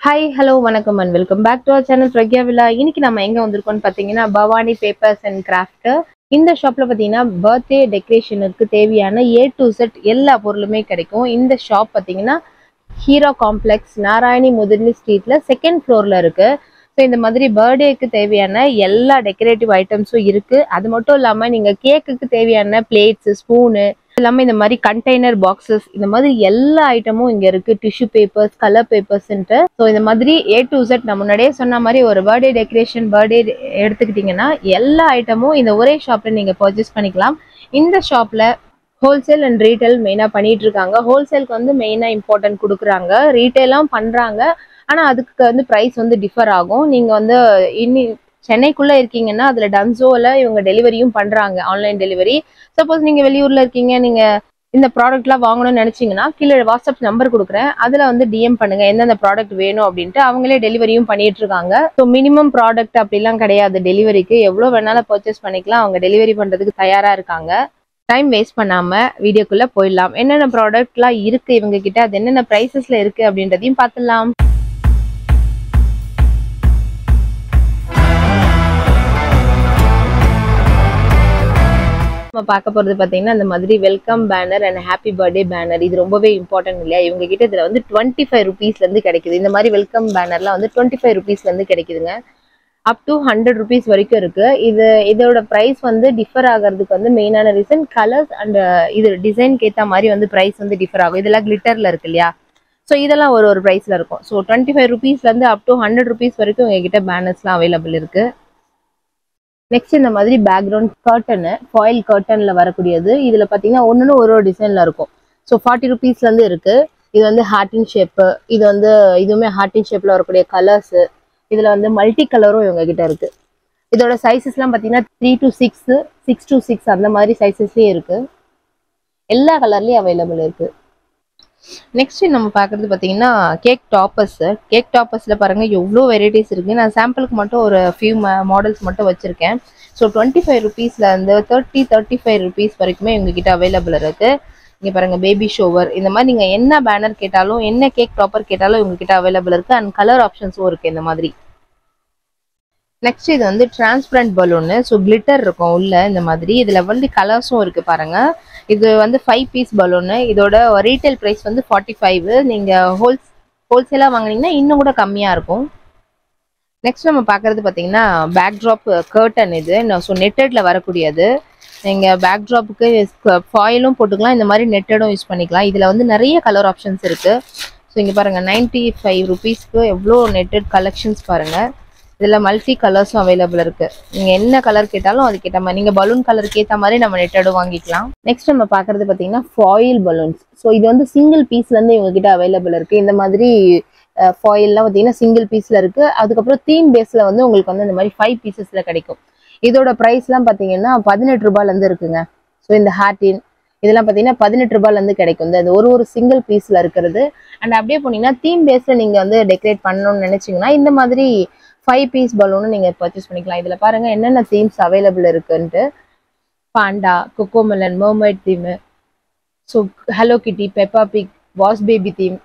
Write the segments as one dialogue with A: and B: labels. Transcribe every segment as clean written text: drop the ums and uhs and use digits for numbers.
A: Hi, hello, வணக்கம் and welcome back to our channel Pragya Villa. இன்னைக்கு நம்ம எங்க வந்திருக்கோம்னு பாத்தீங்கன்னா பவானி பேப்பர்ஸ் அண்ட் கிராஃப்ட். இந்த ஷாப்ல பாத்தீங்கன்னா பர்த்டே டெக்கரேஷனுக்கு தேவையான A to Z எல்லா பொருளுமே கிடைக்கும். இந்த ஷாப் பாத்தீங்கன்னா ஹீரோ காம்ப்ளெக்ஸ் நாராயணி முதலி ஸ்ட்ரீட்ல செகண்ட் ஃப்ளோர்ல இருக்கு. ஸோ இந்த மாதிரி பர்த்டேக்கு தேவையான எல்லா டெக்கரேட்டிவ் ஐட்டம்ஸும் இருக்கு. அது மட்டும் இல்லாம நீங்க கேக்குக்கு தேவையான பிளேட்ஸ், ஸ்பூனு எல்லாமே இந்த மாதிரி கண்டெய்னர் பாக்ஸஸ் இந்த மாதிரி எல்லா ஐட்டமும் இங்க இருக்கு. டிஷ்யூ பேப்பர்ஸ், கலர் பேப்பர்ஸ்ன்ட்டு. ஸோ இந்த மாதிரி A to Z நான் முன்னாடியே சொன்ன மாதிரி ஒரு பர்த்டே டெக்கரேஷன் பர்த்டே எடுத்துக்கிட்டீங்கன்னா எல்லா ஐட்டமும் இந்த ஒரே ஷாப்ல நீங்க பர்ச்சேஸ் பண்ணிக்கலாம். இந்த ஷாப்ல ஹோல்சேல் அண்ட் ரீட்டைல் மெயினா பண்ணிட்டு இருக்காங்க. ஹோல்சேலுக்கு வந்து மெயினா இம்பார்ட்டன்ட் கொடுக்குறாங்க, ரீட்டைலாம் பண்றாங்க. ஆனா அதுக்கு வந்து பிரைஸ் வந்து டிஃபர் ஆகும். நீங்க வந்து சென்னைக்குள்ள இருக்கீங்கன்னா அதுல டன்சோல இவங்க டெலிவரியும் பண்றாங்க, ஆன்லைன் டெலிவரி. சப்போஸ் நீங்க வெளியூர்ல இருக்கீங்க, நீங்க இந்த ப்ராடக்ட்லாம் வாங்கணும்னு நினைச்சீங்கன்னா கீழே வாட்ஸ்அப் நம்பர் கொடுக்குறேன், அதுல வந்து டிஎம் பண்ணுங்க எந்தெந்த ப்ராடக்ட் வேணும் அப்படின்ட்டு. அவங்களே டெலிவரியும் பண்ணிட்டு இருக்காங்க. ஸோ மினிமம் ப்ராடக்ட் அப்படிலாம் கிடையாது டெலிவரிக்கு, எவ்வளவு வேணாலும் பர்ச்சேஸ் பண்ணிக்கலாம். அவங்க டெலிவரி பண்றதுக்கு தயாரா இருக்காங்க. டைம் வேஸ்ட் பண்ணாம வீடியோக்குள்ள போயிடலாம். என்னென்ன ப்ராடக்ட்லாம் இருக்கு இவங்க கிட்ட, அது என்னென்ன பிரைசஸ்ல இருக்கு அப்படின்றதையும் பார்த்துடலாம். நம்ம பார்க்க போறது பாத்தீங்கன்னா இந்த மாதிரி welcome banner and happy birthday banner. இது ரொம்பவே இம்பார்ட்டன்ட் இல்லையா இவங்க கிட்ட. இதுல வந்து 25 rupeesல இருந்து கிடைக்குது. இந்த மாதிரி வெல்கம் பேனர்லாம் வந்து 25 rupeesல இருந்து கிடைக்குதுங்க. அப் டு 100 rupees வரைக்கும் இருக்கு. இதோட பிரைஸ் வந்து டிஃபர் ஆகிறதுக்கு வந்து மெயினான ரீசன் கலர்ஸ் அண்ட் இது டிசைனுக்கு ஏற்ற மாதிரி வந்து பிரைஸ் வந்து டிஃபர் ஆகும். இதெல்லாம் கிளிட்டர்ல இருக்கு இல்லையா, ஸோ இதெல்லாம் ஒரு பிரைஸ்ல இருக்கும். ஸோ 25 rupeesல இருந்து அப் டு 100 rupees வரைக்கும் எங்ககிட்ட பேனர்ஸ்லாம் அவைலபிள் இருக்கு. நெக்ஸ்ட் இந்த மாதிரி பேக்ரவுண்ட் கர்டனு, ஃபாயில் கர்டன்ல வரக்கூடியது. இதுல பாத்தீங்கன்னா ஒன்னு ஒரு டிசைன்ல இருக்கும். ஸோ 40 rupeesல இருந்து இருக்கு. இது வந்து ஹார்டின் ஷேப்பு, இது வந்து இதுவுமே ஹார்டின் ஷேப்ல வரக்கூடிய கலர்ஸ். இதுல வந்து மல்டி கலரும் இவங்க கிட்ட இருக்கு. இதோட சைசஸ்லாம் பாத்தீங்கன்னா 3 to 6, 6 to 6 அந்த மாதிரி சைசஸ்லயும் இருக்கு. எல்லா கலர்லயும் அவைலபிள் இருக்கு. நெக்ஸ்ட் நம்ம பாக்குறது பாத்தீங்கன்னா கேக் டாப்பர்ஸ். கேக் டாப்பர்ஸ்ல பாருங்க எவ்வளோ வெரைட்டிஸ் இருக்கு. நான் சாம்பிளுக்கு மட்டும் ஒரு ஃபியூ மாடல்ஸ் மட்டும் வச்சிருக்கேன். ஸோ 25 rupeesல இருந்து 35 rupees வரைக்குமே இவங்க கிட்ட அவைலபிள் இருக்கு. இங்க பாருங்க பேபி ஷோவர், இந்த மாதிரி நீங்க என்ன பேனர் கேட்டாலும் என்ன கேக் டாப்பர் கேட்டாலும் இவங்க கிட்ட அவைலபிள் இருக்கு. அண்ட் கலர் ஆப்ஷன்ஸும் இருக்கு இந்த மாதிரி. நெக்ஸ்ட் இது வந்து டிரான்ஸ்பரண்ட் பலூன். ஸோ கிளிட்டர் இருக்கும் உள்ள இந்த மாதிரி. இதுல வந்து கலர்ஸும் இருக்கு பாருங்க. இது வந்து 5 piece பலூன். இதோட ரீட்டைல் பிரைஸ் வந்து 45. நீங்க ஹோல்சேலா வாங்கினீங்கன்னா இன்னும் கூட கம்மியா இருக்கும். நெக்ஸ்ட் நம்ம பாக்குறது பாத்தீங்கன்னா பேக்ட்ராப் கர்டன். இது ஸோ நெட்டட்ல வரக்கூடியது. நீங்க பேக்ட்ராப்புக்கு ஃபாயிலும் போட்டுக்கலாம், இந்த மாதிரி நெட்டடும் யூஸ் பண்ணிக்கலாம். இதுல வந்து நிறைய கலர் ஆப்ஷன்ஸ் இருக்கு. ஸோ இங்க பாருங்க 95 rupeesக்கு எவ்வளோ நெட்டட் கலெக்ஷன்ஸ் பாருங்க. இதுல மல்டி கலர்ஸும் அவைலபிள் இருக்கு. நீங்க என்ன கலர் கேட்டாலும் அதுக்கேற்ற மாதிரி, நீங்க பலூன் கலருக்கு ஏற்ற மாதிரி நம்ம நெட்டடும் வாங்கிக்கலாம். நெக்ஸ்ட் நம்ம பாக்குறது பாத்தீங்கன்னா ஃபாயில் பலூன்ஸ். ஸோ இது வந்து சிங்கிள் பீஸ்ல இருந்து இவங்க கிட்ட அவைலபிள் இருக்கு. இந்த மாதிரி ஃபாயில்லாம் பாத்தீங்கன்னா சிங்கிள் பீஸ்ல இருக்கு. அதுக்கப்புறம் தீம் பேஸ்ல வந்து உங்களுக்கு வந்து இந்த மாதிரி 5 piecesல கிடைக்கும். இதோட பிரைஸ் எல்லாம் பாத்தீங்கன்னா 18 ரூபாயில இருந்து இருக்குங்க. ஸோ இந்த ஹார்டின் இதெல்லாம் பாத்தீங்கன்னா 18 ரூபாயில இருந்து கிடைக்கும். இந்த ஒரு சிங்கிள் பீஸ்ல இருக்கிறது. அண்ட் அப்படியே போனீங்கன்னா தீம் பேஸ்ல நீங்க வந்து டெக்கரேட் பண்ணணும்னு நினைச்சீங்கன்னா இந்த மாதிரி 5 piece பலூன் நீங்க பர்ச்சேஸ் பண்ணிக்கலாம். இதுல பாருங்க என்னென்ன தீம்ஸ் அவைலபிள் இருக்குன்ட்டு. Panda, Cocomelon, mermaid theme, so Hello Kitty, Peppa Pig, boss baby theme.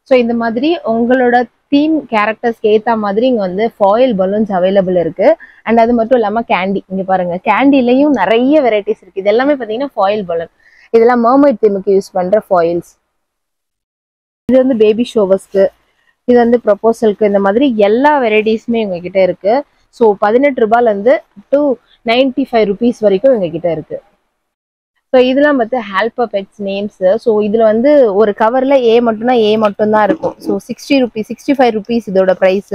A: So இந்த மாதிரி உங்களோட தீம் கேரக்டர்ஸ்க்கு ஏற்ற மாதிரி இங்க வந்து ஃபாயில் பலூன்ஸ் அவைலபிள் இருக்கு. அண்ட் அது மட்டும் இல்லாம கேண்டி, இங்க பாருங்க கேண்டிலையும் நிறைய வெரைட்டிஸ் இருக்கு. இது எல்லாமே பாத்தீங்கன்னா ஃபாயில் பலூன். இதெல்லாம் மர்மைட் தீமுக்கு யூஸ் பண்ற ஃபாயில்ஸ். இது வந்து பேபி ஷோவர்ஸ்க்கு, இது வந்து ப்ரொபோசலுக்கு, இந்த மாதிரி எல்லா வெரைட்டிஸுமே எங்ககிட்ட இருக்கு. ஸோ 18 ரூபாயில இருந்து டு 95 rupees வரைக்கும் எங்ககிட்ட இருக்கு. ஸோ இதெல்லாம் பார்த்து ஹெல்பர் பெட்ஸ் நேம்ஸ். ஸோ இதுல வந்து ஒரு கவர்ல ஏ மட்டும் தான் இருக்கும். ஸோ 60 rupees, 65 rupees இதோட ப்ரைஸ்.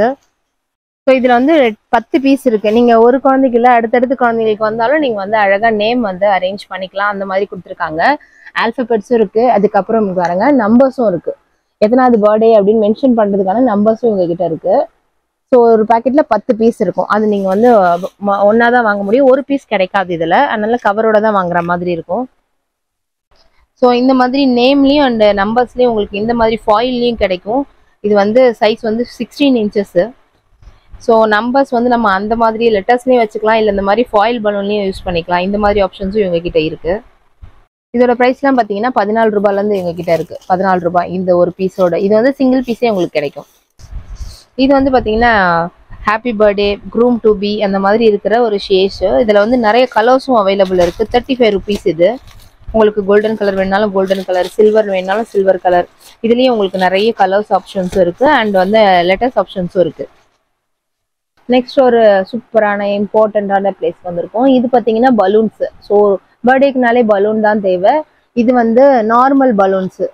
A: ஸோ இதுல வந்து 10 பீஸ் இருக்கு. நீங்க ஒரு குழந்தைக்கு இல்லை, அடுத்தடுத்து குழந்தைங்களுக்கு வந்தாலும் நீங்க வந்து அழகா நேம் வந்து அரேஞ்ச் பண்ணிக்கலாம். அந்த மாதிரி கொடுத்துருக்காங்க. ஆல்பபெட்ஸும் இருக்கு. அதுக்கப்புறம் பாருங்க நம்பர்ஸும் இருக்கு. எத்தனாவது பர்த்டே அப்படின்னு மென்ஷன் பண்றதுக்கான நம்பர்ஸும் உங்ககிட்ட இருக்கு. ஸோ ஒரு பேக்கெட்ல 10 பீஸ் இருக்கும். அது நீங்க வந்து ஒன்னாதான் வாங்க முடியும், ஒரு பீஸ் கிடைக்காது இதுல. அதனால கவரோட தான் வாங்குற மாதிரி இருக்கும். ஸோ இந்த மாதிரி நேம்லயும் அண்ட் நம்பர்ஸ்லயும் உங்களுக்கு இந்த மாதிரி ஃபாயில்லையும் கிடைக்கும். இது வந்து சைஸ் வந்து 16 inches. ஸோ நம்பர்ஸ் வந்து நம்ம அந்த மாதிரி லெட்டர்ஸ்லயும் வச்சுக்கலாம், இல்லை இந்த மாதிரி ஃபாயில் பலூன்லயும் யூஸ் பண்ணிக்கலாம். இந்த மாதிரி ஆப்ஷன்ஸும் இவங்க கிட்ட இருக்கு. இதோட பிரைஸ்லாம் பாத்தீங்கன்னா 14 ரூபாயில இருந்து எங்க கிட்ட இருக்கு. 14 ரூபாய் இந்த ஒரு பீஸோட. இது வந்து சிங்கிள் பீஸே உங்களுக்கு கிடைக்கும். இது வந்து பார்த்தீங்கன்னா happy birthday groom to be அந்த மாதிரி இருக்கிற ஒரு ஷேஷ். இதில் வந்து நிறைய கலர்ஸும் அவைலபிள் இருக்குது. 35 rupees இது. உங்களுக்கு கோல்டன் கலர் வேணாலும் கோல்டன் கலர், சில்வர் வேணாலும் சில்வர் கலர். இதுலேயும் உங்களுக்கு நிறைய கலர்ஸ் ஆப்ஷன்ஸும் இருக்குது அண்ட் வந்து லெட்டர்ஸ் ஆப்ஷன்ஸும் இருக்குது. நெக்ஸ்ட் ஒரு சூப்பரான இம்பார்ட்டண்ட்டான பிளேஸ் வந்திருக்கும். இது பார்த்தீங்கன்னா பலூன்ஸு. ஸோ பர்த்டேக்குனாலே பலூன் தான் தேவை. இது வந்து நார்மல் பலூன்ஸு.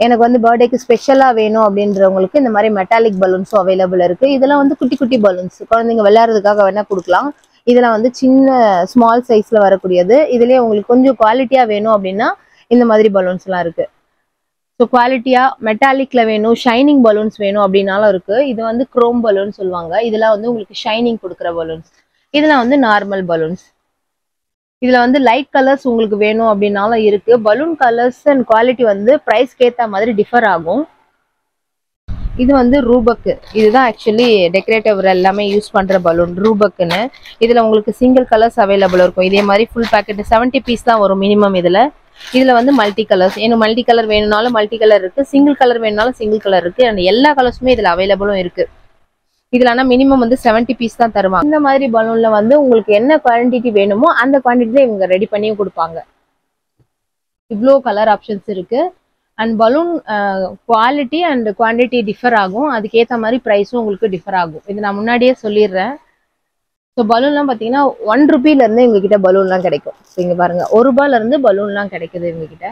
A: எனக்கு வந்து பர்த்டேக்கு ஸ்பெஷலாக வேணும் அப்படின்றவங்களுக்கு இந்த மாதிரி மெட்டாலிக் பலூன்ஸும் அவைலபிள் இருக்குது. இதெல்லாம் வந்து குட்டி குட்டி பலூன்ஸ், குழந்தைங்க விளையாடுறதுக்காக வேணால் கொடுக்கலாம். இதெல்லாம் வந்து சின்ன ஸ்மால் சைஸில் வரக்கூடியது. இதுலேயே உங்களுக்கு கொஞ்சம் குவாலிட்டியாக வேணும் அப்படின்னா இந்த மாதிரி பலூன்ஸ்லாம் இருக்குது. ஸோ குவாலிட்டியாக மெட்டாலிக்கில் வேணும், ஷைனிங் பலூன்ஸ் வேணும் அப்படின்னாலும் இருக்குது. இது வந்து குரோம் பலூன் சொல்லுவாங்க. இதெல்லாம் வந்து உங்களுக்கு ஷைனிங் கொடுக்குற பலூன்ஸ். இதெல்லாம் வந்து நார்மல் பலூன்ஸ். இதில் வந்து லைட் கலர்ஸ் உங்களுக்கு வேணும் அப்படின்னாலும் இருக்குது. பலூன் கலர்ஸ் அண்ட் குவாலிட்டி வந்து ப்ரைஸ்க்கு ஏற்ற மாதிரி டிஃபர் ஆகும். இது வந்து ரூபக்கு. இதுதான் ஆக்சுவலி டெக்கரேட்டிவ் எல்லாமே யூஸ் பண்ணுற பலூன் ரூபக்குன்னு. இதில் உங்களுக்கு சிங்கிள் கலர்ஸ் அவைலபிள் இருக்கும். இதே மாதிரி ஃபுல் பேக்கெட் 70 பீஸ் தான் வரும் மினிமம். இதில் வந்து மல்டி கலர்ஸ், எனக்கு மல்டி கலர் வேணும்னாலும் மல்டி கலர் இருக்குது, சிங்கிள் கலர் வேணும்னாலும் சிங்கிள் கலர் இருக்குது அண்ட் எல்லா கலர்ஸுமே இதில் அவைலபிளும் இருக்குது. இதில் ஆனால் மினிமம் வந்து 70 பீஸ் தான் தருவாங்க. இந்த மாதிரி பலூனில் வந்து உங்களுக்கு என்ன குவான்டிட்டி வேணுமோ அந்த குவான்டிட்டியில் இவங்க ரெடி பண்ணியும் கொடுப்பாங்க. இவ்வளோ கலர் ஆப்ஷன்ஸ் இருக்குது and balloon quality and quantity differ ஆகும். அதுக்கேற்ற மாதிரி ப்ரைஸும் உங்களுக்கு டிஃபர் ஆகும். இது நான் முன்னாடியே சொல்லிடுறேன். ஸோ பலூன்லாம் பார்த்தீங்கன்னா 1 rupeeலேருந்து எங்ககிட்ட பலூன்லாம் கிடைக்கும். ஸோ இங்கே பாருங்கள், 1 ரூபாயிலேருந்து பலூன்லாம் கிடைக்குது எங்ககிட்ட.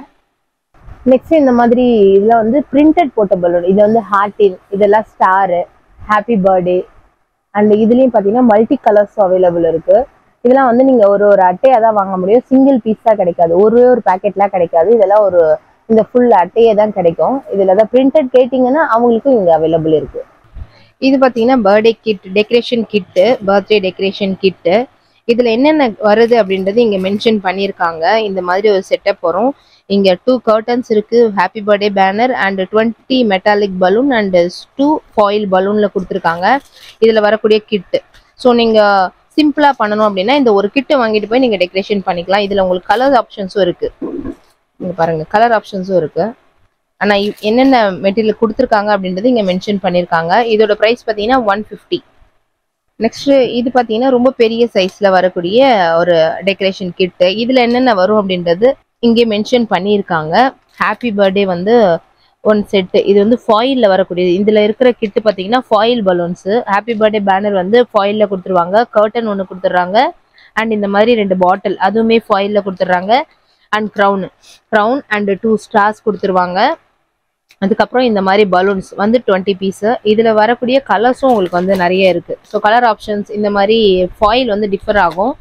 A: நெக்ஸ்ட் இந்த மாதிரி இதில் வந்து பிரிண்டட் போட்ட பலூன். இது வந்து ஹார்டின், இதெல்லாம் ஸ்டாரு, ஹாப்பி பர்த்டே அண்ட் இதுலேயும் பார்த்தீங்கன்னா மல்டி கலர்ஸ் அவைலபிள் இருக்குது. இதெல்லாம் வந்து நீங்கள் ஒரு அட்டையாக தான் வாங்க முடியும். சிங்கிள் பீஸாக கிடைக்காது, ஒரு பேக்கெட்லாம் கிடைக்காது. இதெல்லாம் இந்த ஃபுல் அட்டையே தான் கிடைக்கும். இதில் தான் பிரிண்டட் கேட்டிங்கன்னா அவங்களுக்கும் இங்கே அவைலபிள் இருக்குது. இது பார்த்தீங்கன்னா பர்த்டே கிட், டெக்கரேஷன் கிட்டு, பர்த்டே டெக்கரேஷன் கிட்டு. இதில் என்னென்ன வருது அப்படின்றது இங்கே மென்ஷன் பண்ணியிருக்காங்க. இந்த மாதிரி ஒரு செட்டப் வரும். இங்கே 2 curtains இருக்குது, happy birthday banner and 20 metallic balloon and 2 foil பலூனில் கொடுத்துருக்காங்க. இதில் வரக்கூடிய கிட்டு. ஸோ நீங்கள் சிம்பிளாக பண்ணணும் அப்படின்னா இந்த ஒரு கிட்டு வாங்கிட்டு போய் நீங்கள் டெக்கரேஷன் பண்ணிக்கலாம். இதில் உங்களுக்கு கலர் ஆப்ஷன்ஸும் இருக்குது. இங்கே பாருங்கள், கலர் ஆப்ஷன்ஸும் இருக்குது. ஆனால் என்னென்ன மெட்டீரியல் கொடுத்துருக்காங்க அப்படின்றது இங்கே மென்ஷன் பண்ணியிருக்காங்க. இதோட ப்ரைஸ் பார்த்தீங்கன்னா 150. நெக்ஸ்ட்டு இது பார்த்தீங்கன்னா ரொம்ப பெரிய சைஸில் வரக்கூடிய ஒரு டெக்கரேஷன் கிட்டு. இதில் என்னென்ன வரும் அப்படின்றது இங்கே மென்ஷன் பண்ணியிருக்காங்க. ஹாப்பி பர்த்டே வந்து 1 செட்டு. இது வந்து ஃபாயிலில் வரக்கூடியது. இதில் இருக்கிற கிட்டு பார்த்தீங்கன்னா foil balloons. Happy birthday banner வந்து ஃபாயிலில் கொடுத்துருவாங்க. கர்டன் 1 கொடுத்துட்றாங்க அண்ட் இந்த மாதிரி 2 பாட்டில் அதுவுமே ஃபாயிலில் கொடுத்துட்றாங்க அண்ட் க்ரௌன் அண்ட் 2 ஸ்டார்ஸ் கொடுத்துருவாங்க. அதுக்கப்புறம் இந்த மாதிரி பலூன்ஸ் வந்து 20 பீஸு. இதில் வரக்கூடிய கலர்ஸும் உங்களுக்கு வந்து நிறைய இருக்குது. ஸோ கலர் ஆப்ஷன்ஸ் இந்த மாதிரி ஃபாயில் வந்து டிஃபர் ஆகும்.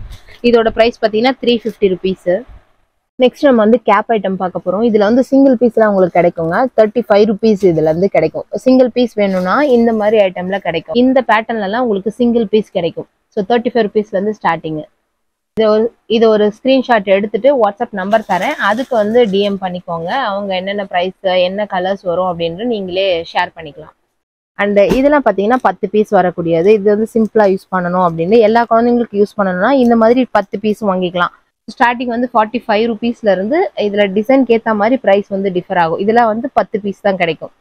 A: இதோட ப்ரைஸ் பார்த்தீங்கன்னா 350 rupees. நெக்ஸ்ட் நம்ம வந்து கேப் ஐட்டம் பார்க்க போகிறோம். இதில் வந்து சிங்கிள் பீஸ்லாம் உங்களுக்கு கிடைக்குங்க. 35 rupees இதில் வந்து கிடைக்கும். சிங்கிள் பீஸ் வேணும்னா இந்த மாதிரி ஐட்டமில் கிடைக்கும். இந்த பேட்டர்ன்லலாம் உங்களுக்கு சிங்கிள் பீஸ் கிடைக்கும். ஸோ 35 rupeesலேருந்து ஸ்டார்டிங்கு. இது ஒரு ஸ்க்ரீன்ஷாட் எடுத்துட்டு வாட்ஸ்அப் நம்பர் தரேன். அதுக்கு வந்து டிஎம் பண்ணிக்கோங்க. அவங்க என்னென்ன ப்ரைஸ், என்ன கலர்ஸ் வரும் அப்படின்ட்டு நீங்களே ஷேர் பண்ணிக்கலாம். அண்ட் இதெல்லாம் பார்த்தீங்கன்னா 10 பீஸ் வரக்கூடியது. இது வந்து சிம்பிளாக யூஸ் பண்ணணும் அப்படின்னு எல்லா குழந்தைங்களுக்கு யூஸ் பண்ணணும்னா இந்த மாதிரி 10 பீஸ் வாங்கிக்கலாம். ஸ்டார்டிங் வந்து 45 rupeesலேருந்து இதில் டிசைன்க்கு ஏற்ற மாதிரி ப்ரைஸ் வந்து டிஃபர் ஆகும். இதெல்லாம் வந்து 10 பீஸ் தான் கிடைக்கும்.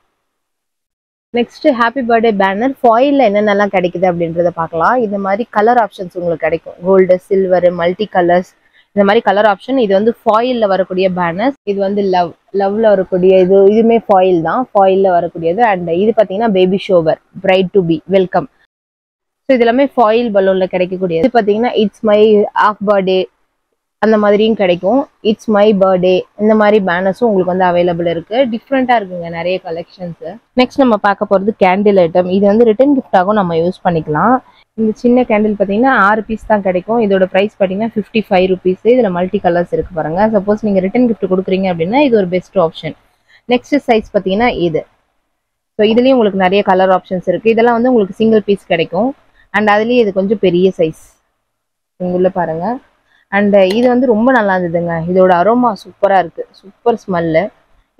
A: நெக்ஸ்ட் ஹாப்பி பர்த்டே பேனர் ஃபாயிலில் என்னென்னலாம் கிடைக்குது அப்படின்றத பார்க்கலாம். இந்த மாதிரி கலர் ஆப்ஷன்ஸ் உங்களுக்கு கிடைக்கும். கோல்டு, சில்வர், மல்டி கலர்ஸ், இந்த மாதிரி கலர் ஆப்ஷன். இது வந்து ஃபாயிலில் வரக்கூடிய பேனர்ஸ். இது வந்து லவ்ல வரக்கூடிய இதுவுமே ஃபாயில் தான், ஃபாயிலில் வரக்கூடியது. அண்ட் இது பார்த்தீங்கன்னா baby shower, bride to be, welcome. So இது எல்லாமே ஃபாயில் பலூனில் கிடைக்கக்கூடியது. இது பார்த்தீங்கன்னா இட்ஸ் மை ஆஃப் பர்த்டே அந்த மாதிரியும் கிடைக்கும். இட்ஸ் மை பர்த்டே இந்த மாதிரி பேனர்ஸும் உங்களுக்கு வந்து அவைலபிள் இருக்குது. டிஃப்ரெண்ட்டாக இருக்குங்க நிறைய கலெக்ஷன்ஸு. நெக்ஸ்ட் நம்ம பார்க்க போகிறது கேண்டில் ஐட்டம். இது வந்து ரிட்டன் கிஃப்டாகவும் நம்ம யூஸ் பண்ணிக்கலாம். இந்த சின்ன கேண்டில் பார்த்தீங்கன்னா 6 பீஸ் தான் கிடைக்கும். இதோட ப்ரைஸ் பார்த்தீங்கன்னா 55 rupees. இதில் மல்டி கலர்ஸ் இருக்குது பாருங்கள். சப்போஸ் நீங்கள் ரிட்டன் கிஃப்ட் கொடுக்குறீங்க அப்படின்னா இது ஒரு பெஸ்ட் ஆப்ஷன். நெக்ஸ்ட் சைஸ் பார்த்தீங்கன்னா இது. ஸோ இதுலேயும் உங்களுக்கு நிறைய கலர் ஆப்ஷன்ஸ் இருக்குது. இதெல்லாம் வந்து உங்களுக்கு சிங்கிள் பீஸ் கிடைக்கும். அண்ட் அதுலேயே இது கொஞ்சம் பெரிய சைஸ் உள்ள பாருங்கள். அண்ட் இது வந்து ரொம்ப நல்லா இருந்ததுங்க. இதோட அரோமா சூப்பராக இருக்குது, சூப்பர் ஸ்மெல்லு.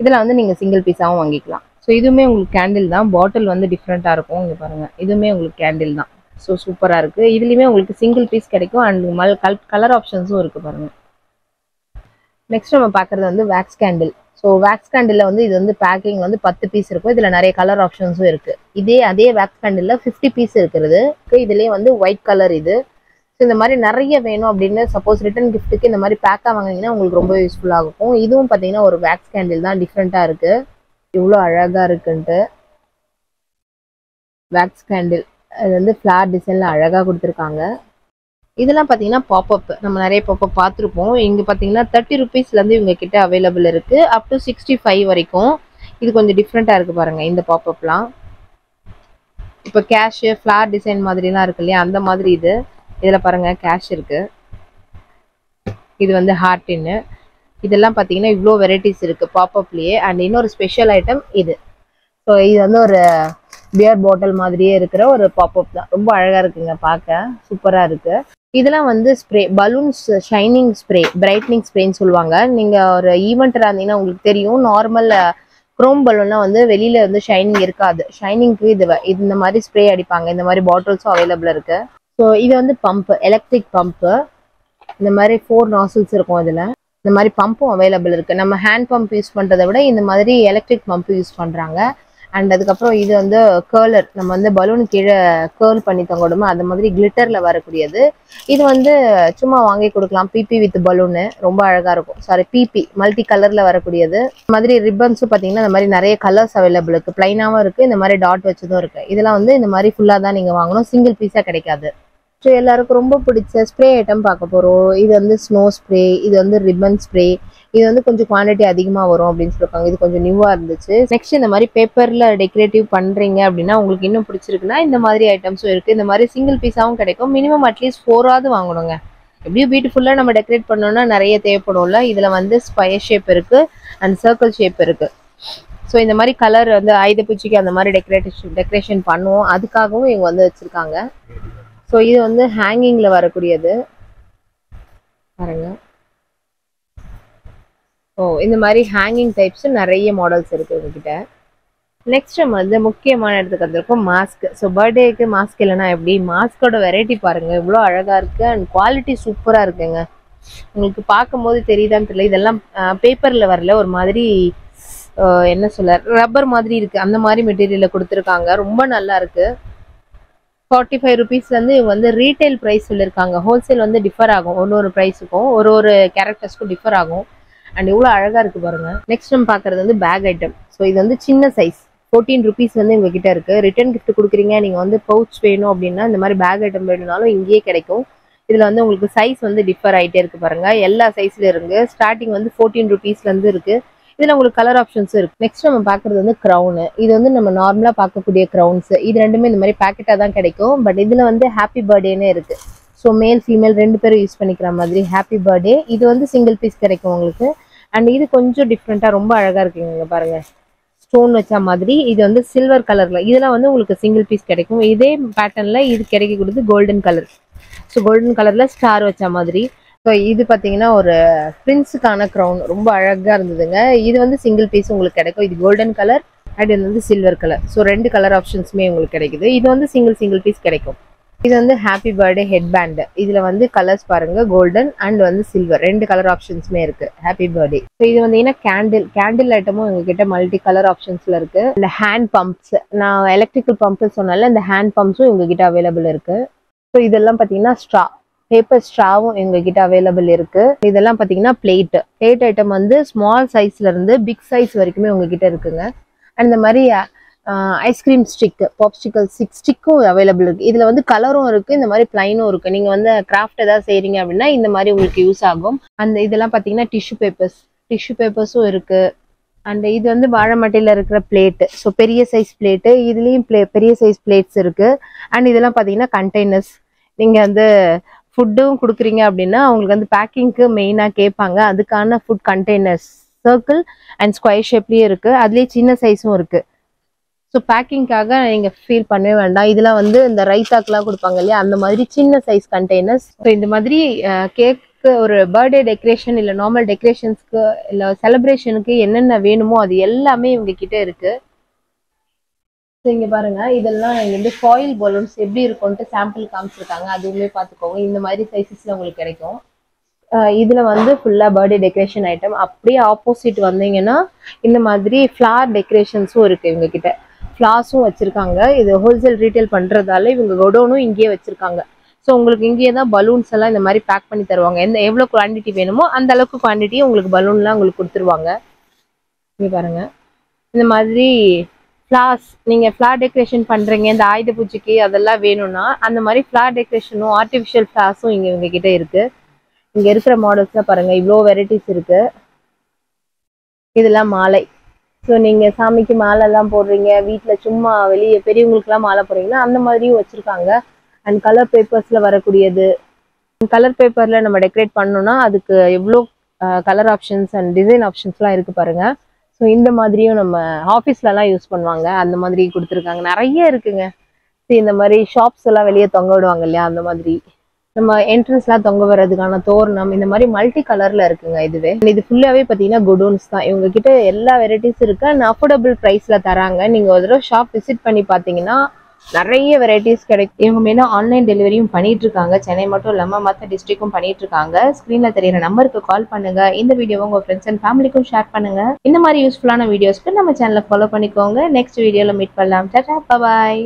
A: இதில் வந்து நீங்கள் சிங்கிள் பீஸாகவும் வாங்கிக்கலாம். ஸோ இதுவுமே உங்களுக்கு கேண்டில் தான். பாட்டில் வந்து டிஃப்ரெண்ட்டாக இருக்கும். இங்கே பாருங்கள், இதுவுமே உங்களுக்கு கேண்டில் தான். ஸோ சூப்பராக இருக்குது. இதுலேயுமே உங்களுக்கு சிங்கிள் பீஸ் கிடைக்கும் அண்ட் கலர் ஆப்ஷன்ஸும் இருக்குது பாருங்கள். நெக்ஸ்ட் நம்ம பார்க்குறது வந்து wax candle. So wax candle வந்து இது வந்து பேக்கிங் வந்து 10 பீஸ் இருக்கும். இதில் நிறைய கலர் ஆப்ஷன்ஸும் இருக்கு. அதே வேக்ஸ் கேண்டில் 50 பீஸ் இருக்கிறது. இதுலேயே வந்து ஒயிட் கலர் இது. ஸோ இந்த மாதிரி நிறைய வேணும் அப்படின்னு சப்போஸ் ரிட்டன் கிஃப்ட்டுக்கு இந்த மாதிரி பேக்காக வாங்கினீங்கன்னா உங்களுக்கு ரொம்ப யூஸ்ஃபுல்லாக இருக்கும். இதுவும் பார்த்தீங்கன்னா ஒரு வேக்ஸ் கேண்டில் தான், டிஃப்ரெண்ட்டாக இருக்கு. இவ்வளோ அழகாக இருக்குன்ட்டு வேக்ஸ் கேண்டில் அது வந்து ஃப்ளார் டிசைனில் அழகாக கொடுத்துருக்காங்க. இதெல்லாம் பார்த்தீங்கன்னா பாப்அப், நம்ம நிறைய பாப்அப் பார்த்துருப்போம். இங்கே பார்த்தீங்கன்னா 30 ருபீஸ்லேருந்து இவங்க கிட்ட அவைலபிள் இருக்குது, அப் டு 65 வரைக்கும். இது கொஞ்சம் டிஃப்ரெண்ட்டாக இருக்குது பாருங்கள் இந்த பாப்அப்லாம். இப்போ கேஷு ஃப்ளார் டிசைன் மாதிரிலாம் இருக்கு இல்லையா, அந்த மாதிரி இது. இதில் பாருங்கள் கேஷ் இருக்குது, இது வந்து ஹார்ட்டின்னு. இதெல்லாம் பார்த்தீங்கன்னா இவ்வளோ வெரைட்டிஸ் இருக்குது பாப்அப்லேயே. அண்ட் இன்னொரு ஸ்பெஷல் ஐட்டம் இது. ஸோ இது வந்து ஒரு பியர் பாட்டில் மாதிரியே இருக்கிற ஒரு பாப்அப் தான். ரொம்ப அழகாக இருக்குங்க, பார்க்க சூப்பராக இருக்குது. இதெல்லாம் வந்து spray, balloons shining spray, brightening ஸ்ப்ரேன்னு சொல்லுவாங்க. நீங்கள் ஒரு ஈவெண்ட்டாக இருந்தீங்கன்னா உங்களுக்கு தெரியும், நார்மல் குரோம் பலூன்லாம் வந்து வெளியில் வந்து ஷைனிங் இருக்காது. ஷைனிங்க்கு இது இந்த மாதிரி ஸ்ப்ரே அடிப்பாங்க. இந்த மாதிரி பாட்டில்ஸும் அவைலபிள் இருக்குது. ஸோ இது வந்து பம்பு, எலக்ட்ரிக் பம்பு. இந்த மாதிரி 4 நாசில்ஸ் இருக்கும் இதில். இந்த மாதிரி பம்பும் அவைலபிள் இருக்குது. நம்ம ஹேண்ட் பம்ப் யூஸ் பண்ணுறதை விட இந்த மாதிரி எலக்ட்ரிக் பம்பு யூஸ் பண்ணுறாங்க. அண்ட் அதுக்கப்புறம் இது வந்து கேர்லர், நம்ம வந்து பலூன் கீழே கேர்ல் பண்ணி தங்கணுமோ அந்த மாதிரி கிளிட்டரில் வரக்கூடியது. இது வந்து சும்மா வாங்கி கொடுக்கலாம், பிபி வித் பலூனு, ரொம்ப அழகாக இருக்கும். சாரி, பிபி மல்டி கலரில் வரக்கூடியது. இந்த மாதிரி ரிப்பன்ஸும் பார்த்தீங்கன்னா இந்த மாதிரி நிறைய கலர்ஸ் அவைலபிள் இருக்குது. ப்ளைனாகவும் இருக்குது, இந்த மாதிரி டாட் வச்சதும் இருக்குது. இதெல்லாம் வந்து இந்த மாதிரி ஃபுல்லாக தான் நீங்கள் வாங்கணும், சிங்கிள் பீஸாக கிடைக்காது. ஸோ எல்லாருக்கும் ரொம்ப பிடிச்ச ஸ்ப்ரே ஐட்டம் பார்க்க போகிறோம். இது வந்து ஸ்னோ ஸ்ப்ரே, இது வந்து ரிப்பன் ஸ்ப்ரே. இது வந்து கொஞ்சம் குவான்டிட்டி அதிகமாக வரும் அப்படின்னு சொல்லியிருக்காங்க. இது கொஞ்சம் நியூவாக இருந்துச்சு. நெக்ஸ்ட் இந்த மாதிரி பேப்பரில் டெக்கரேட்டிவ் பண்ணுறீங்க அப்படின்னா உங்களுக்கு இன்னும் பிடிச்சிருக்குன்னா இந்த மாதிரி ஐட்டம்ஸும் இருக்குது. இந்த மாதிரி சிங்கிள் பீஸாகவும் கிடைக்கும். மினிமம் அட்லீஸ்ட் 4ஆவது வாங்கணுங்க. எப்படியும் பியூட்டிஃபுல்லாக நம்ம டெக்கரேட் பண்ணோம்னா நிறைய தேவைப்படும்ல. இதில் வந்து ஸ்கொயர் ஷேப் இருக்குது அண்ட் சர்க்கிள் ஷேப் இருக்குது. ஸோ இந்த மாதிரி கலர் வந்து ஆயுத பூச்சிக்கு அந்த மாதிரி டெக்கரேஷன் பண்ணுவோம், அதுக்காகவும் இவங்க வந்து வச்சுருக்காங்க. ஸோ இது வந்து ஹேங்கிங்கில் வரக்கூடியது பாருங்க. இந்த மாதிரி ஹேங்கிங் டைப்ஸ் நிறைய மாடல்ஸ் இருக்குது உங்ககிட்ட. நெக்ஸ்ட் நம்ம வந்து முக்கியமான இடத்துக்கு வந்திருக்கோம், மாஸ்க். ஸோ பர்த்டேக்கு மாஸ்க் இல்லைனா எப்படி, மாஸ்கோட வெரைட்டி பாருங்க, இவ்வளோ அழகாக இருக்குது அண்ட் குவாலிட்டி சூப்பராக இருக்குங்க. உங்களுக்கு பார்க்கும்போது தெரியுதான்னு தெரியல, இதெல்லாம் பேப்பரில் வரல, ஒரு மாதிரி என்ன சொல்ல, ரப்பர் மாதிரி இருக்குது, அந்த மாதிரி மெட்டீரியலில் கொடுத்துருக்காங்க. ரொம்ப நல்லா இருக்குது. 45 ருபீஸ்லேருந்து இவங்க வந்து ரீட்டைல் ப்ரைஸ் சொல்லியிருக்காங்க. ஹோல்சேல் வந்து டிஃபர் ஆகும், ஒரு ப்ரைஸுக்கும் ஒரு கேரக்டர்ஸ்க்கும் டிஃபர் ஆகும். அண்ட் இவ்வளோ அழகாக இருக்குது பாருங்கள். நெக்ஸ்ட் நம்ம பார்க்குறது வந்து பேக் ஐட்டம். ஸோ இது வந்து சின்ன சைஸ் 14 ருபீஸ் வந்து உங்ககிட்ட இருக்குது. ரிட்டர்ன் கிஃப்ட் கொடுக்குறீங்க, நீங்கள் வந்து பவுச் வேணும் அப்படின்னா இந்த மாதிரி பேக் ஐட்டம் வேணும்னாலும் இங்கேயே கிடைக்கும். இதில் வந்து உங்களுக்கு சைஸ் வந்து டிஃபர் ஆகிட்டே இருக்குது பாருங்கள். எல்லா சைஸ்லேயும் இருக்குது. ஸ்டார்டிங் வந்து 14 ருபீஸ்லேருந்து இருக்குது. இதில் உங்களுக்கு கலர் ஆப்ஷன்ஸும் இருக்குது. நெக்ஸ்ட் நம்ம பார்க்குறது வந்து க்ரௌனு. இது வந்து நம்ம நார்மலாக பார்க்கக்கூடிய க்ரௌன்ஸ். இது ரெண்டுமே இந்த மாதிரி பேக்கெட்டாக தான் கிடைக்கும். பட் இதில் வந்து ஹாப்பி பர்த்டேன்னு இருக்குது. ஸோ மேல் ஃபீமேல் 2 பேரும் யூஸ் பண்ணிக்கிற மாதிரி ஹாப்பி பர்த்டே. இது வந்து சிங்கிள் பீஸ் கிடைக்கும் உங்களுக்கு. அண்ட் இது கொஞ்சம் டிஃப்ரெண்ட்டாக ரொம்ப அழகாக இருக்குங்க பாருங்கள், ஸ்டோன் வச்ச மாதிரி. இது வந்து சில்வர் கலரில், இதெல்லாம் வந்து உங்களுக்கு சிங்கிள் பீஸ் கிடைக்கும். இதே பேட்டர்னில் இது கிடைக்கக்கூடியது கோல்டன் கலர். ஸோ கோல்டன் கலரில் ஸ்டார் வச்ச மாதிரி. ஸோ இது பார்த்தீங்கன்னா ஒரு பிரின்ஸுக்கான க்ரௌன், ரொம்ப அழகாக இருந்ததுங்க. இது வந்து சிங்கிள் பீஸ் உங்களுக்கு கிடைக்கும். இது கோல்டன் கலர் அண்ட் இது வந்து சில்வர் கலர். ஸோ 2 கலர் ஆப்ஷன்ஸுமே உங்களுக்கு கிடைக்குது. இது வந்து சிங்கிள் பீஸ் கிடைக்கும். இது வந்து ஹாப்பி பர்த்டே ஹெட் பேண்ட். இதில் வந்து கலர்ஸ் பாருங்க, கோல்டன் அண்ட் வந்து சில்வர், 2 கலர் ஆப்ஷன்ஸுமே இருக்குது. Happy birthday. ஸோ இது வந்தீங்கன்னா கேண்டில் ஐட்டமும் உங்ககிட்ட மல்டி கலர் ஆப்ஷன்ஸில் இருக்குது. இந்த ஹேண்ட் பம்ப்ஸ், நான் எலக்ட்ரிக்கல் பம்ப்ஸ் சொன்னால இந்த ஹேண்ட் பம்ப்ஸும் உங்ககிட்ட அவைலபிள் இருக்குது. ஸோ இதெல்லாம் பார்த்தீங்கன்னா ஸ்ட்ரா, பேப்பர் ஸ்ட்ராவும் எங்ககிட்ட அவைலபிள் இருக்கு. இதெல்லாம் பார்த்தீங்கன்னா பிளேட் ஐட்டம் வந்து ஸ்மால் சைஸ்ல இருந்து பிக் சைஸ் வரைக்குமே உங்ககிட்ட இருக்குங்க. அண்ட் இந்த மாதிரி ஐஸ்கிரீம் ஸ்டிக், பாப்ஸ்டிக்கல் ஸ்டிக்கும் அவைலபிள் இருக்கு. இதுல வந்து கலரும் இருக்கு, இந்த மாதிரி பிளைனும் இருக்கு. நீங்க வந்து கிராஃப்ட் ஏதாவது செய்றீங்க அப்படின்னா இந்த மாதிரி உங்களுக்கு யூஸ் ஆகும். அந்த இதெல்லாம் பார்த்தீங்கன்னா டிஷ்யூ பேப்பர்ஸும் இருக்கு. அண்ட் இது வந்து வாழை மட்டையில இருக்கிற பிளேட்டு. ஸோ பெரிய சைஸ் பிளேட்டு, இதுலேயும் பெரிய சைஸ் பிளேட்ஸ் இருக்கு. அண்ட் இதெல்லாம் பார்த்தீங்கன்னா கண்டெய்னர்ஸ். நீங்கள் வந்து ஃபுட்டும் கொடுக்குறீங்க அப்படின்னா அவங்களுக்கு வந்து பேக்கிங்க்கு மெயினாக கேட்பாங்க. அதுக்கான food containers circle and square ஷேப்லேயே இருக்குது. அதுலேயே சின்ன சைஸும் இருக்குது. ஸோ பேக்கிங்காக நீங்கள் ஃபீல் பண்ணவே வேண்டாம். இதெல்லாம் வந்து இந்த ரைத்தாக்கெலாம் கொடுப்பாங்க இல்லையா, அந்த மாதிரி சின்ன சைஸ் கண்டெய்னர்ஸ். ஸோ இந்த மாதிரி கேக்கு, ஒரு பர்த்டே டெக்கரேஷன் இல்லை நார்மல் டெக்கரேஷன்ஸ்க்கு இல்லை செலிப்ரேஷனுக்கு என்னென்ன வேணுமோ அது எல்லாமே இவங்க கிட்ட இருக்குது. ஸோ இங்கே பாருங்க, இதெல்லாம் இங்கே வந்து ஃபாயில் பலூன்ஸ் எப்படி இருக்கும்ட்டு சாம்பிள் காமிச்சிருக்காங்க. அதுவுமே பார்த்துக்கோங்க. இந்த மாதிரி சைஸஸில் உங்களுக்கு கிடைக்கும். இதுல வந்து ஃபுல்லா பர்த்டே டெக்கரேஷன் ஐட்டம். அப்படியே ஆப்போசிட் வந்தீங்கன்னா இந்த மாதிரி ஃபிளார் டெக்கரேஷன்ஸும் இருக்கு இவங்க கிட்ட. ஃபிளார்ஸும் வச்சிருக்காங்க. இது ஹோல்சேல் ரீட்டைல் பண்றதால இவங்க கோடவுனும் இங்கேயே வச்சிருக்காங்க. ஸோ உங்களுக்கு இங்கேயே தான் பலூன்ஸ் எல்லாம் இந்த மாதிரி பேக் பண்ணி தருவாங்க. எவ்வளோ குவான்டிட்டி வேணுமோ அந்த அளவுக்கு குவான்டிட்டி உங்களுக்கு பலூன்லாம் உங்களுக்கு கொடுத்துருவாங்க. இங்கே பாருங்க, இந்த மாதிரி ஃபிளார்ஸ் நீங்கள் ஃபிளார் டெக்கரேஷன் பண்ணுறீங்க, இந்த ஆயுத பூஜைக்கு அதெல்லாம் வேணும்னா அந்த மாதிரி ஃபிளார் டெக்கரேஷனும் ஆர்டிஃபிஷியல் ஃபிளார்ஸும் இவங்க கிட்ட இருக்கு. இங்க இருக்கிற மாடல்ஸ்லாம் பாருங்க, இவ்வளோ வெரைட்டிஸ் இருக்கு. இதெல்லாம் மாலை. ஸோ நீங்க சாமிக்கு மாலை எல்லாம் போடுறீங்க, வீட்டுல சும்மா வெளியே பெரியவங்களுக்குலாம் மாலை போடுறீங்கன்னா அந்த மாதிரியும் வச்சிருக்காங்க. அண்ட் கலர் பேப்பர்ஸ்ல வரக்கூடியது. கலர் பேப்பர்ல நம்ம டெக்கரேட் பண்ணோம்னா அதுக்கு எவ்வளோ கலர் ஆப்ஷன்ஸ் அண்ட் டிசைன் ஆப்ஷன்ஸ்லாம் இருக்கு பாருங்க. ஸோ இந்த மாதிரியும் நம்ம ஆஃபீஸ்லலாம் யூஸ் பண்ணுவாங்க, அந்த மாதிரி கொடுத்துருக்காங்க. நிறைய இருக்குங்க. இந்த மாதிரி ஷாப்ஸ் எல்லாம் வெளியே தொங்க விடுவாங்க இல்லையா, அந்த மாதிரி நம்ம என்ட்ரன்ஸ்லாம் தொங்க வர்றதுக்கான தோரணம் இந்த மாதிரி மல்டி கலர்ல இருக்குங்க. இது ஃபுல்லாவே பாத்தீங்கன்னா குடோன்ஸ் தான். இவங்க கிட்ட எல்லா வெரைட்டிஸ் இருக்கு அண்ட் அஃபோர்டபுள் பிரைஸ்ல தராங்க. நீங்க ஒரு தடவை ஷாப் விசிட் பண்ணி பாத்தீங்கன்னா நிறைய வெரைட்டிஸ் கிடைக்கும். இவங்க மெயினா ஆன்லைன் டெலிவரியும் பண்ணிட்டு இருக்காங்க. சென்னை மட்டும் இல்லாம மற்ற டிஸ்ட்ரிக்டும் பண்ணிட்டு இருக்காங்க. ஸ்கிரீன்ல தெரியுற நம்பருக்கு கால் பண்ணுங்க. இந்த வீடியோவை உங்க ஃப்ரெண்ட்ஸ் அண்ட் ஃபேமிலிக்கும் ஷேர் பண்ணுங்க. இந்த மாதிரி யூஸ்ஃபுல்லான வீடியோஸ்க்கு நம்ம சேனலை ஃபாலோ பண்ணிக்கோங்க. நெக்ஸ்ட் வீடியோல மீட் பண்ணலாம். Tata, bye bye.